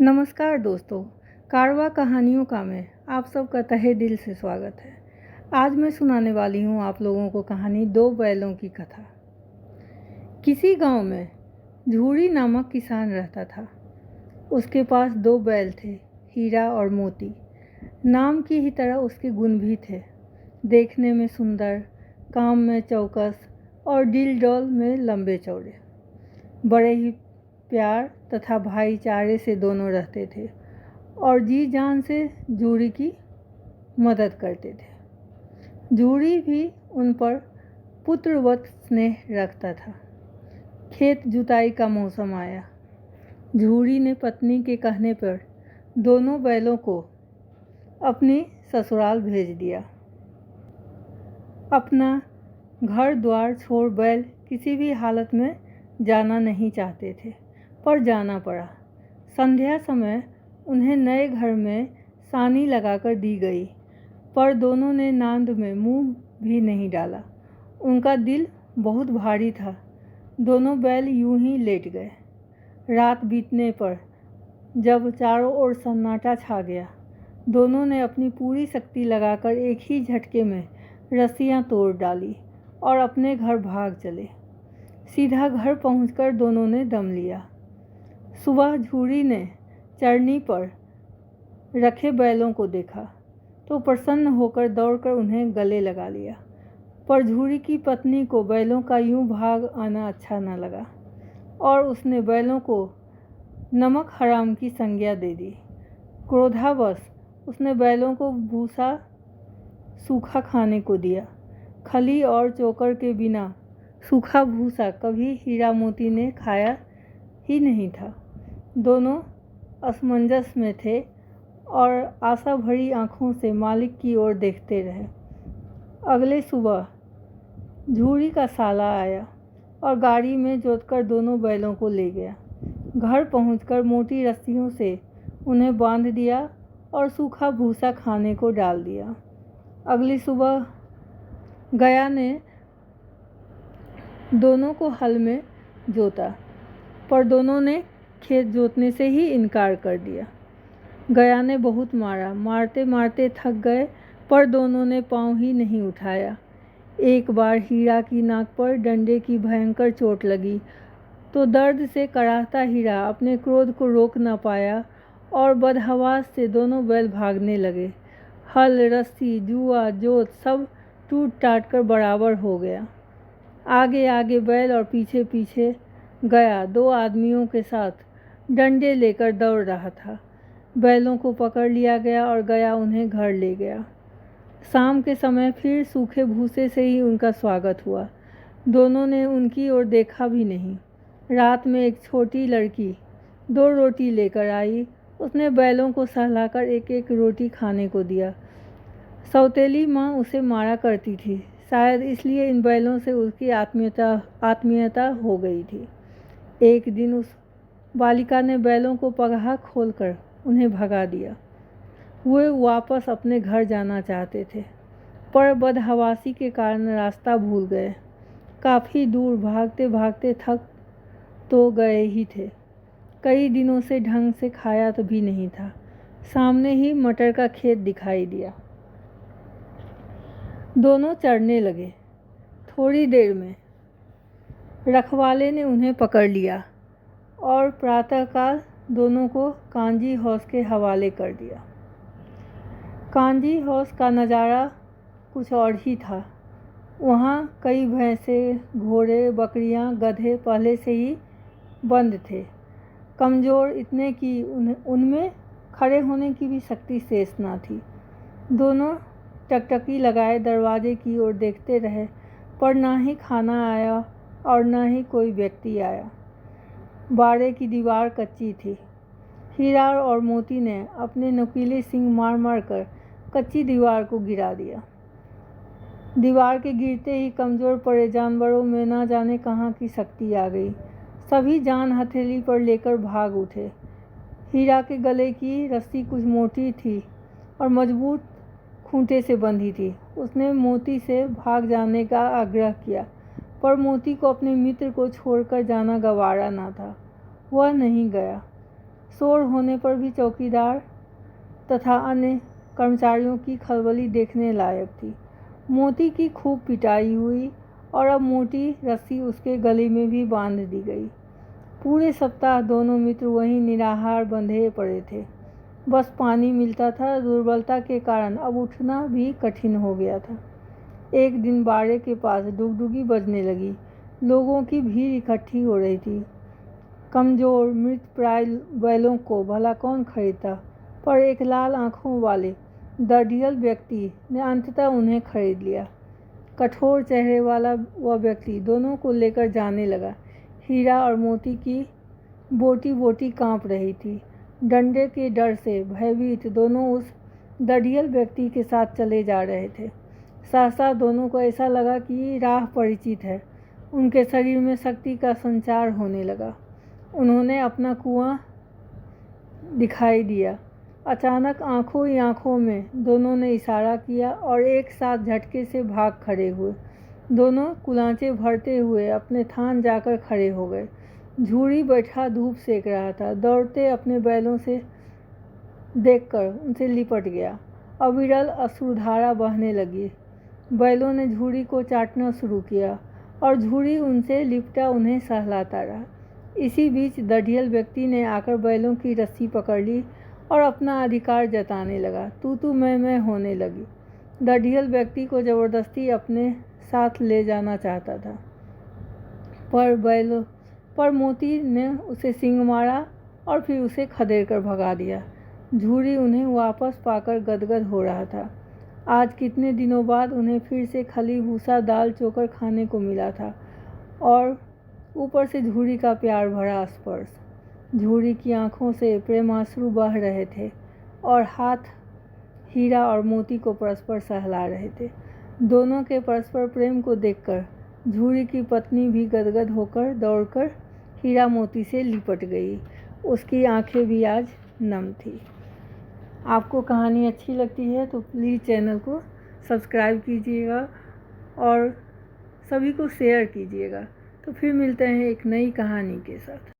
नमस्कार दोस्तों, कारवां कहानियों का में आप सबका तहे दिल से स्वागत है। आज मैं सुनाने वाली हूँ आप लोगों को कहानी दो बैलों की कथा। किसी गांव में झूरी नामक किसान रहता था। उसके पास दो बैल थे, हीरा और मोती। नाम की ही तरह उसके गुण भी थे। देखने में सुंदर, काम में चौकस और दिल डौल में लंबे चौड़े। बड़े ही प्यार तथा भाईचारे से दोनों रहते थे और जी जान से जूरी की मदद करते थे। जूरी भी उन पर पुत्रवत स्नेह रखता था। खेत जुताई का मौसम आया। जूरी ने पत्नी के कहने पर दोनों बैलों को अपनी ससुराल भेज दिया। अपना घर द्वार छोड़ बैल किसी भी हालत में जाना नहीं चाहते थे, पर जाना पड़ा। संध्या समय उन्हें नए घर में सानी लगाकर दी गई, पर दोनों ने नांद में मुंह भी नहीं डाला। उनका दिल बहुत भारी था। दोनों बैल यूं ही लेट गए। रात बीतने पर जब चारों ओर सन्नाटा छा गया, दोनों ने अपनी पूरी शक्ति लगाकर एक ही झटके में रस्सियां तोड़ डाली और अपने घर भाग चले। सीधा घर पहुंचकर दोनों ने दम लिया। सुबह झूरी ने चरनी पर रखे बैलों को देखा तो प्रसन्न होकर दौड़कर उन्हें गले लगा लिया। पर झूरी की पत्नी को बैलों का यूं भाग आना अच्छा न लगा और उसने बैलों को नमक हराम की संज्ञा दे दी। क्रोधावश उसने बैलों को भूसा सूखा खाने को दिया। खली और चोकर के बिना सूखा भूसा कभी हीरा मोती ने खाया ही नहीं था। दोनों असमंजस में थे और आशा भरी आंखों से मालिक की ओर देखते रहे। अगले सुबह झूरी का साला आया और गाड़ी में जोतकर दोनों बैलों को ले गया। घर पहुंचकर मोटी रस्सियों से उन्हें बांध दिया और सूखा भूसा खाने को डाल दिया। अगली सुबह गया ने दोनों को हल में जोता, पर दोनों ने खेत जोतने से ही इनकार कर दिया। गया ने बहुत मारा, मारते मारते थक गए, पर दोनों ने पांव ही नहीं उठाया। एक बार हीरा की नाक पर डंडे की भयंकर चोट लगी तो दर्द से कराहता हीरा अपने क्रोध को रोक न पाया और बदहवास से दोनों बैल भागने लगे। हल, रस्सी, जुआ, जोत सब टूट टाट कर बराबर हो गया। आगे आगे बैल और पीछे पीछे गया दो आदमियों के साथ डंडे लेकर दौड़ रहा था। बैलों को पकड़ लिया गया और गया उन्हें घर ले गया। शाम के समय फिर सूखे भूसे से ही उनका स्वागत हुआ। दोनों ने उनकी ओर देखा भी नहीं। रात में एक छोटी लड़की 2 रोटी लेकर आई। उसने बैलों को सहलाकर एक एक रोटी खाने को दिया। सौतेली माँ उसे मारा करती थी, शायद इसलिए इन बैलों से उसकी आत्मीयता हो गई थी। एक दिन उस बालिका ने बैलों को पगहा खोलकर उन्हें भगा दिया। वे वापस अपने घर जाना चाहते थे, पर बदहवासी के कारण रास्ता भूल गए। काफ़ी दूर भागते भागते थक तो गए ही थे। कई दिनों से ढंग से खाया तो भी नहीं था। सामने ही मटर का खेत दिखाई दिया। दोनों चढ़ने लगे। थोड़ी देर में रखवाले ने उन्हें पकड़ लिया और प्रातःकाल दोनों को कांजी हाउस के हवाले कर दिया। कांजी हाउस का नज़ारा कुछ और ही था। वहाँ कई भैंसे, घोड़े, बकरियाँ, गधे पहले से ही बंद थे, कमज़ोर इतने कि उनमें खड़े होने की भी शक्ति शेष न थी। दोनों टकटकी लगाए दरवाजे की ओर देखते रहे, पर ना ही खाना आया और ना ही कोई व्यक्ति आया। बाड़े की दीवार कच्ची थी। हीरा और मोती ने अपने नुकीले सींग मार मार कर कच्ची दीवार को गिरा दिया। दीवार के गिरते ही कमज़ोर पड़े जानवरों में ना जाने कहाँ की शक्ति आ गई। सभी जान हथेली पर लेकर भाग उठे। हीरा के गले की रस्सी कुछ मोटी थी और मजबूत खूंटे से बंधी थी। उसने मोती से भाग जाने का आग्रह किया, पर मोती को अपने मित्र को छोड़कर जाना गवारा न था। वह नहीं गया। शोर होने पर भी चौकीदार तथा अन्य कर्मचारियों की खलबली देखने लायक थी। मोती की खूब पिटाई हुई और अब मोटी रस्सी उसके गले में भी बांध दी गई। पूरे सप्ताह दोनों मित्र वहीं निराहार बंधे पड़े थे। बस पानी मिलता था। दुर्बलता के कारण अब उठना भी कठिन हो गया था। एक दिन बाड़े के पास डुगडुगी बजने लगी। लोगों की भीड़ इकट्ठी हो रही थी। कमजोर मृतप्राय बैलों को भला कौन खरीदता, पर एक लाल आंखों वाले दढ़ियल व्यक्ति ने अंततः उन्हें खरीद लिया। कठोर चेहरे वाला वह व्यक्ति दोनों को लेकर जाने लगा। हीरा और मोती की बोटी बोटी कांप रही थी। डंडे के डर से भयभीत दोनों उस दढ़ियल व्यक्ति के साथ चले जा रहे थे। सहसा दोनों को ऐसा लगा कि राह परिचित है। उनके शरीर में शक्ति का संचार होने लगा। उन्होंने अपना कुआं दिखाई दिया। अचानक आंखों ही आंखों में दोनों ने इशारा किया और एक साथ झटके से भाग खड़े हुए। दोनों कुलांचे भरते हुए अपने थान जाकर खड़े हो गए। झूरी बैठा धूप सेक रहा था। दौड़ते अपने बैलों से देखकर उनसे लिपट गया। अविरल अश्रुधारा बहने लगी। बैलों ने झूरी को चाटना शुरू किया और झूरी उनसे लिपटा उन्हें सहलाता रहा। इसी बीच दढ़ियल व्यक्ति ने आकर बैलों की रस्सी पकड़ ली और अपना अधिकार जताने लगा। तू मैं होने लगी। दढ़ियल व्यक्ति को जबरदस्ती अपने साथ ले जाना चाहता था, पर मोती ने उसे सींग मारा और फिर उसे खदेड़ कर भगा दिया। झूरी उन्हें वापस पाकर गदगद हो रहा था। आज कितने दिनों बाद उन्हें फिर से खली भूसा दाल चोकर खाने को मिला था और ऊपर से झूरी का प्यार भरा स्पर्श। झूरी की आंखों से प्रेमाश्रु बह रहे थे और हाथ हीरा और मोती को परस्पर सहला रहे थे। दोनों के परस्पर प्रेम को देखकर झूरी की पत्नी भी गदगद होकर दौड़कर हीरा मोती से लिपट गई। उसकी आंखें भी आज नम थी। आपको कहानी अच्छी लगती है तो प्लीज़ चैनल को सब्सक्राइब कीजिएगा और सभी को शेयर कीजिएगा। तो फिर मिलते हैं एक नई कहानी के साथ।